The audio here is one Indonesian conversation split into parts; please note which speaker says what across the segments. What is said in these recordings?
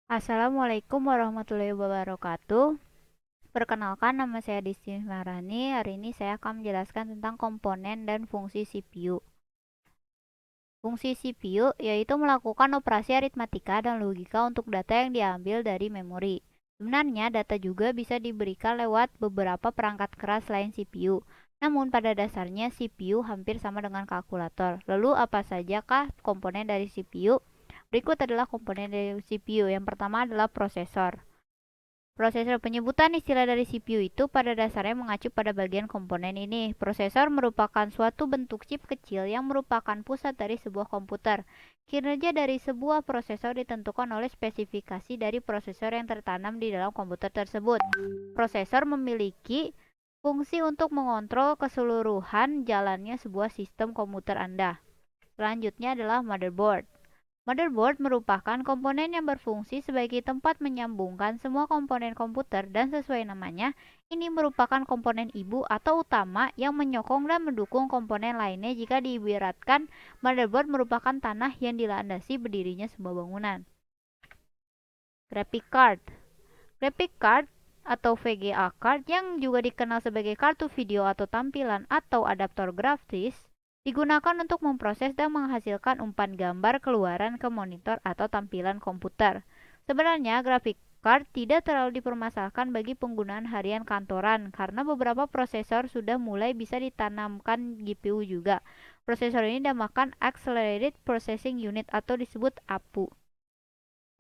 Speaker 1: Assalamualaikum warahmatullahi wabarakatuh. Perkenalkan, nama saya Disti Marani. Hari ini saya akan menjelaskan tentang komponen dan fungsi CPU. Fungsi CPU yaitu melakukan operasi aritmatika dan logika untuk data yang diambil dari memori. Sebenarnya data juga bisa diberikan lewat beberapa perangkat keras selain CPU. Namun pada dasarnya CPU hampir sama dengan kalkulator. Lalu apa sajakah komponen dari CPU? Berikut adalah komponen dari CPU. Yang pertama adalah prosesor. Prosesor, penyebutan istilah dari CPU itu pada dasarnya mengacu pada bagian komponen ini. Prosesor merupakan suatu bentuk chip kecil yang merupakan pusat dari sebuah komputer. Kinerja dari sebuah prosesor ditentukan oleh spesifikasi dari prosesor yang tertanam di dalam komputer tersebut. Prosesor memiliki fungsi untuk mengontrol keseluruhan jalannya sebuah sistem komputer Anda. Selanjutnya adalah motherboard. Motherboard merupakan komponen yang berfungsi sebagai tempat menyambungkan semua komponen komputer dan sesuai namanya, ini merupakan komponen ibu atau utama yang menyokong dan mendukung komponen lainnya. Jika diibaratkan, motherboard merupakan tanah yang dilandasi berdirinya sebuah bangunan. Graphic card. Graphic card atau VGA card yang juga dikenal sebagai kartu video atau tampilan atau adaptor grafis digunakan untuk memproses dan menghasilkan umpan gambar keluaran ke monitor atau tampilan komputer. Sebenarnya graphic card tidak terlalu dipermasalahkan bagi penggunaan harian kantoran karena beberapa prosesor sudah mulai bisa ditanamkan GPU juga. Prosesor ini dinamakan Accelerated Processing Unit atau disebut APU.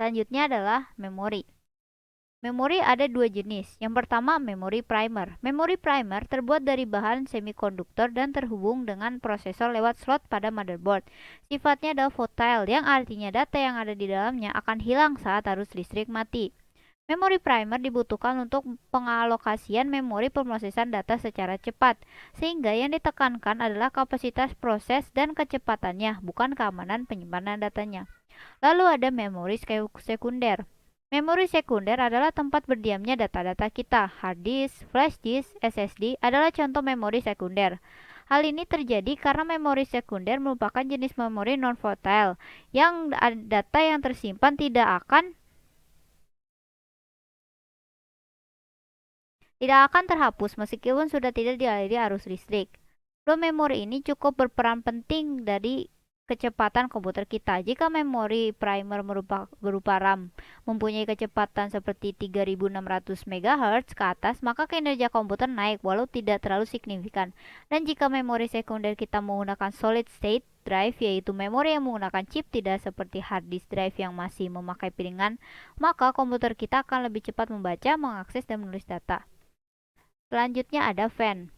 Speaker 1: Selanjutnya adalah memori. Memori ada dua jenis. Yang pertama, memori primer. Memori primer terbuat dari bahan semikonduktor dan terhubung dengan prosesor lewat slot pada motherboard. Sifatnya adalah volatile, yang artinya data yang ada di dalamnya akan hilang saat arus listrik mati. Memori primer dibutuhkan untuk pengalokasian memori pemrosesan data secara cepat, sehingga yang ditekankan adalah kapasitas proses dan kecepatannya, bukan keamanan penyimpanan datanya. Lalu ada memori sekunder. Memori sekunder adalah tempat berdiamnya data-data kita. Hard disk, flash disk, SSD adalah contoh memori sekunder. Hal ini terjadi karena memori sekunder merupakan jenis memori non-volatile yang data yang tersimpan tidak akan terhapus meskipun sudah tidak dialiri arus listrik. Flow memori ini cukup berperan penting dari kecepatan komputer kita. Jika memori primer berupa RAM mempunyai kecepatan seperti 3600 MHz ke atas, maka kinerja komputer naik walau tidak terlalu signifikan. Dan jika memori sekunder kita menggunakan solid state drive, yaitu memori yang menggunakan chip tidak seperti hard disk drive yang masih memakai piringan, maka komputer kita akan lebih cepat membaca, mengakses, dan menulis data. Selanjutnya ada fan.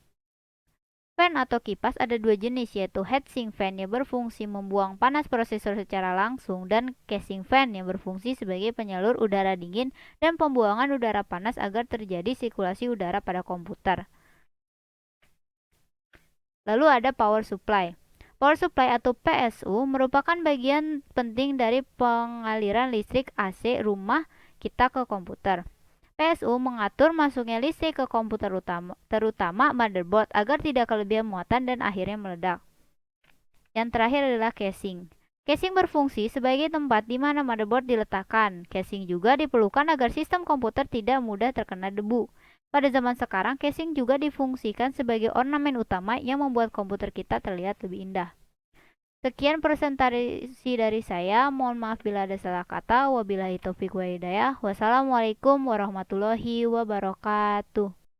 Speaker 1: Fan atau kipas ada dua jenis, yaitu heatsink fan yang berfungsi membuang panas prosesor secara langsung dan casing fan yang berfungsi sebagai penyalur udara dingin dan pembuangan udara panas agar terjadi sirkulasi udara pada komputer. Lalu ada power supply. Power supply atau PSU merupakan bagian penting dari pengaliran listrik AC rumah kita ke komputer. PSU mengatur masuknya listrik ke komputer terutama motherboard agar tidak kelebihan muatan dan akhirnya meledak. Yang terakhir adalah casing. Casing berfungsi sebagai tempat di mana motherboard diletakkan. Casing juga diperlukan agar sistem komputer tidak mudah terkena debu. Pada zaman sekarang, casing juga difungsikan sebagai ornamen utama yang membuat komputer kita terlihat lebih indah. Sekian presentasi dari saya. Mohon maaf bila ada salah kata. Wabillahi taufiq wa hidayah. Wassalamualaikum warahmatullahi wabarakatuh.